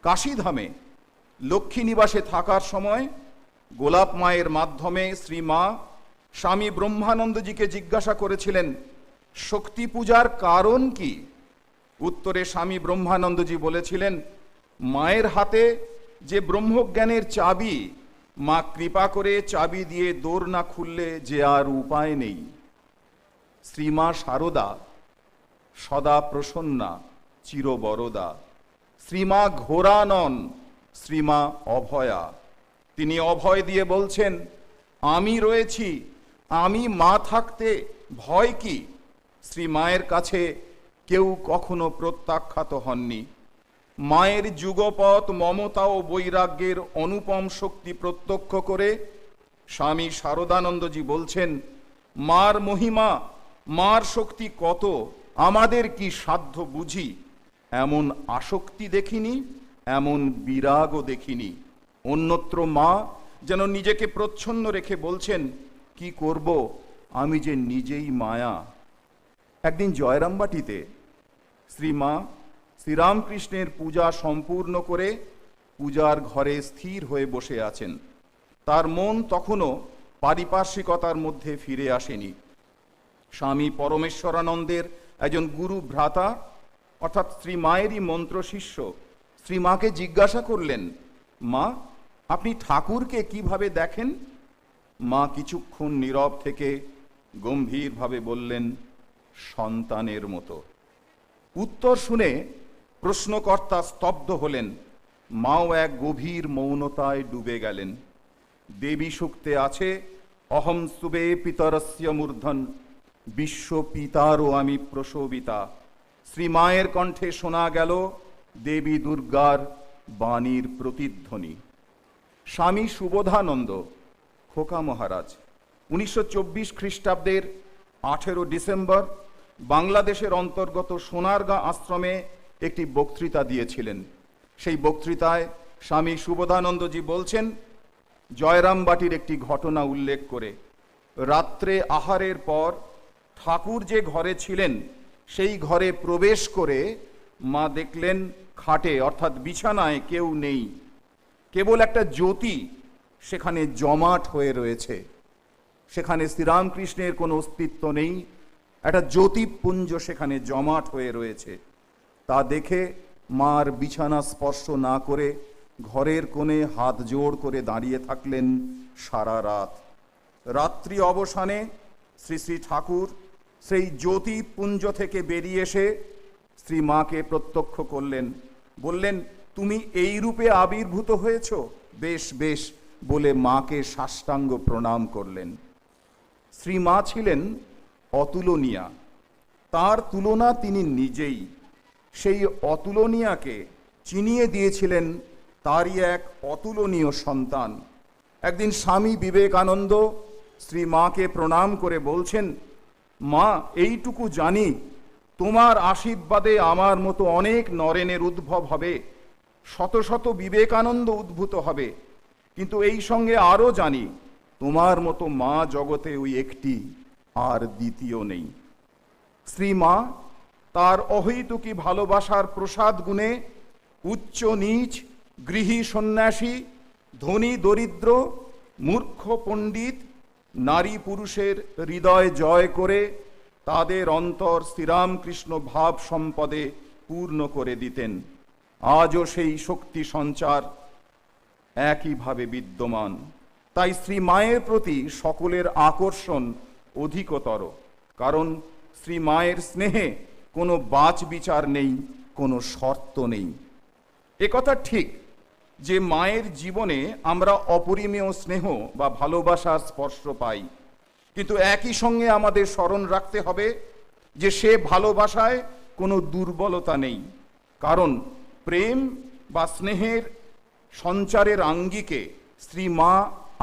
কাশীধামে লক্ষ্মী নিবাসে থাকার সময় গোলাপ মায়ের মাধ্যমে শ্রীমা স্বামী ব্রহ্মানন্দজিকে জিজ্ঞাসা করেছিলেন, শক্তি পূজার কারণ কি? উত্তরে স্বামী ব্রহ্মানন্দজি বলেছিলেন, মায়ের হাতে যে ব্রহ্মজ্ঞানের চাবি, মা কৃপা করে চাবি দিয়ে দোর না খুললে যে আর উপায় নেই। শ্রীমা শারদা সদা প্রসন্না চিরবরদা। শ্রীমা ঘোরা নন, শ্রীমা অভয়া। তিনি অভয় দিয়ে বলছেন, আমি রয়েছি, আমি মা থাকতে ভয় কি? শ্রীমায়ের কাছে কেউ কখনো প্রত্যাখ্যাত হননি। মায়ের যুগপৎ মমতা ও বৈরাগ্যের অনুপম শক্তি প্রত্যক্ষ করে স্বামী শারদানন্দজি বলছেন, মার মহিমা, মার শক্তি কত, আমাদের কি সাধ্য বুঝি। এমন আসক্তি দেখিনি, এমন বিরাগও দেখিনি। অন্যত্র মা যেন নিজেকে প্রচ্ছন্ন রেখে বলছেন, কি করব, আমি যে নিজেই মায়া। একদিন জয়রামবাটিতে শ্রীমা শ্রীরামকৃষ্ণের পূজা সম্পূর্ণ করে পূজার ঘরে স্থির হয়ে বসে আছেন। তার মন তখনও পারিপার্শ্বিকতার মধ্যে ফিরে আসেনি। স্বামী পরমেশ্বরানন্দের একজন গুরু ভ্রাতা অর্থাৎ শ্রীমায়েরই মন্ত্র শিষ্য শ্রীমাকে জিজ্ঞাসা করলেন, মা, আপনি ঠাকুরকে কিভাবে দেখেন? মা কিছুক্ষণ নীরব থেকে গম্ভীরভাবে বললেন, সন্তানের মতো। উত্তর শুনে প্রশ্নকর্তা স্তব্ধ হলেন। মাও এক গভীর মৌনতায় ডুবে গেলেন। দেবী সূক্তে আছে, অহম সুবে পিতরস্য মূর্ধন, বিশ্ব পিতারও আমি প্রসবিতা। শ্রীমায়ের কণ্ঠে শোনা গেল দেবী দুর্গার বাণীর প্রতিধ্বনি। স্বামী সুবোধানন্দ খোকা মহারাজ 1924 খ্রিস্টাব্দের 18 ডিসেম্বর বাংলাদেশের অন্তর্গত সোনারগাঁ আশ্রমে একটি বক্তৃতা দিয়েছিলেন। সেই বক্তৃতায় স্বামী সুবোধানন্দজি বলছেন, জয়রামবাটির একটি ঘটনা উল্লেখ করে, রাত্রে আহারের পর ঠাকুর যে ঘরে ছিলেন সেই ঘরে প্রবেশ করে মা দেখলেন খাটে অর্থাৎ বিছানায় কেউ নেই, কেবল একটা জ্যোতি সেখানে জমাট হয়ে রয়েছে। সেখানে শ্রীরামকৃষ্ণের কোনো অস্তিত্ব নেই, একটা জ্যোতিপুঞ্জ সেখানে জমাট হয়ে রয়েছে। তা দেখে মার বিছানা স্পর্শ না করে ঘরের কোণে হাত জোড় করে দাঁড়িয়ে থাকলেন সারা রাত। রাত্রি অবসানে শ্রী শ্রী ঠাকুর সেই জ্যোতিপুঞ্জ থেকে বেরিয়ে এসে শ্রী মাকে প্রত্যক্ষ করলেন, বললেন, তুমি এই রূপে আবির্ভূত হয়েছ, বেশ বেশ বলে মাকে সাষ্টাঙ্গ প্রণাম করলেন। শ্রীমা ছিলেন অতুলনীয়া, তার তুলনা তিনি নিজেই। সেই অতুলনীয়াকে চিনিয়ে দিয়েছিলেন তারই এক অতুলনীয় সন্তান। একদিন স্বামী বিবেকানন্দ শ্রীমাকে প্রণাম করে বলছেন, মা, এইটুকু জানি, তোমার আশীর্বাদে আমার মতো অনেক নরেনের উদ্ভব হবে, শত শত বিবেকানন্দ উদ্ভূত হবে, কিন্তু এই সঙ্গে আরও জানি, তোমার মতো মা জগতে ওই একটি, আর দ্বিতীয় নেই। শ্রীমা তার অহৈতুকী ভালোবাসার প্রসাদ গুণে উচ্চ নীচ, গৃহী সন্ন্যাসী, ধনী দরিদ্র, মূর্খ পণ্ডিত, নারী পুরুষের হৃদয় জয় করে তাদের অন্তর শ্রীরামকৃষ্ণ ভাব সম্পদে পূর্ণ করে দিতেন। আজও সেই শক্তি সঞ্চার একইভাবে বিদ্যমান। তাই শ্রী মায়ের প্রতি সকলের আকর্ষণ অধিকতর, কারণ শ্রী মায়ের স্নেহে কোনো বাচ বিচার নেই, কোনো শর্ত নেই। একথা ঠিক যে মায়ের জীবনে আমরা অপরিমেয় স্নেহ বা ভালোবাসার স্পর্শ পাই, কিন্তু একই সঙ্গে আমাদের স্মরণ রাখতে হবে যে সে ভালোবাসায় কোনো দুর্বলতা নেই, কারণ প্রেম বা স্নেহের সঞ্চারের আঙ্গিকে শ্রী মা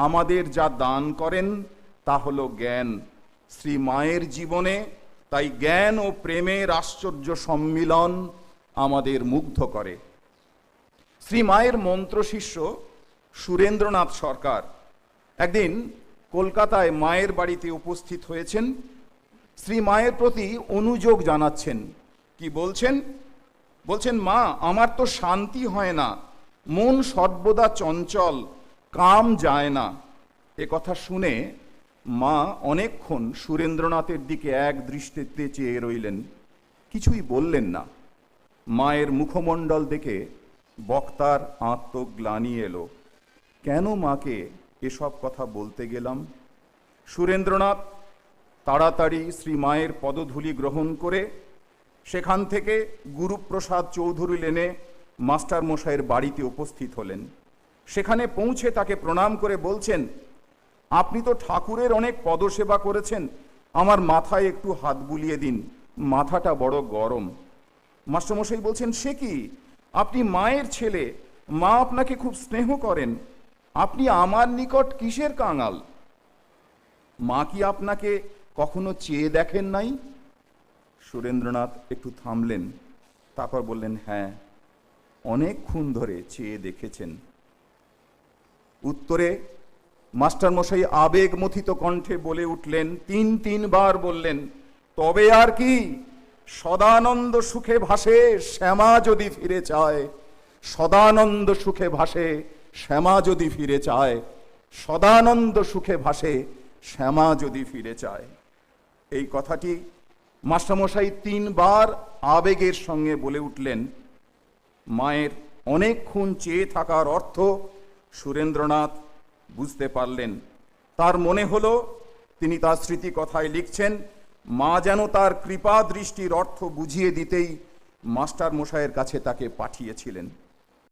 আমাদের যা দান করেন তা হলো জ্ঞান। শ্রী মায়ের জীবনে তাই জ্ঞান ও প্রেমের আশ্চর্য সম্মিলন আমাদের মুগ্ধ করে। শ্রী মায়ের মন্ত্র শিষ্য সুরেন্দ্রনাথ সরকার একদিন কলকাতায় মায়ের বাড়িতে উপস্থিত হয়েছেন। শ্রী মায়ের প্রতি অনুযোগ জানাচ্ছেন। কি বলছেন? বলছেন, মা, আমার তো শান্তি হয় না, মন সর্বদা চঞ্চল, কাম যায় না। এ কথা শুনে মা অনেকক্ষণ সুরেন্দ্রনাথের দিকে এক দৃষ্টিতে চেয়ে রইলেন, কিছুই বললেন না। মায়ের মুখমণ্ডল দেখে বক্তার আত্মগ্লানি এলো। কেন মাকে এসব কথা বলতে গেলাম? সুরেন্দ্রনাথ তাড়াতাড়ি শ্রী মায়ের পদধূলি গ্রহণ করে সেখান থেকে গুরুপ্রসাদ চৌধুরী লেনে মাস্টার মশাইয়ের বাড়িতে উপস্থিত হলেন। সেখানে পৌঁছে তাকে প্রণাম করে বলছেন, আপনি তো ঠাকুরের অনেক পদসেবা করেছেন, আমার মাথায় একটু হাত বুলিয়ে দিন, মাথাটা বড় গরম। মাস্টারমশাই বলছেন, সে কি, আপনি মায়ের ছেলে, মা আপনাকে খুব স্নেহ করেন, আপনি আমার নিকট কিসের কাঙাল? মা কি আপনাকে কখনো চেয়ে দেখেন নাই? সুরেন্দ্রনাথ একটু থামলেন, তারপর বললেন, হ্যাঁ, অনেকক্ষণ ধরে চেয়ে দেখেছেন। উত্তরে মাস্টারমশাই আবেগমথিত কণ্ঠে বলে উঠলেন, তিনবার বললেন, তবে আর কি, সদানন্দ সুখে ভাসে শ্যামা যদি ফিরে চায়, সদানন্দ সুখে ভাসে শ্যামা যদি ফিরে চায়, সদানন্দ সুখে ভাসে শ্যামা যদি ফিরে চায়। এই কথাটি মাস্টারমশাই তিনবার আবেগের সঙ্গে বলে উঠলেন। মায়ের অনেকক্ষণ চেয়ে থাকার অর্থ সুরেন্দ্রনাথ বুঝতে পারলেন। তার মনে হলো তিনি তার স্মৃতি কথায় লিখছেন, মা যেন তার কৃপা দৃষ্টির অর্থ বুঝিয়ে দিতেই মাস্টার মশাইয়ের কাছে তাকে পাঠিয়েছিলেন।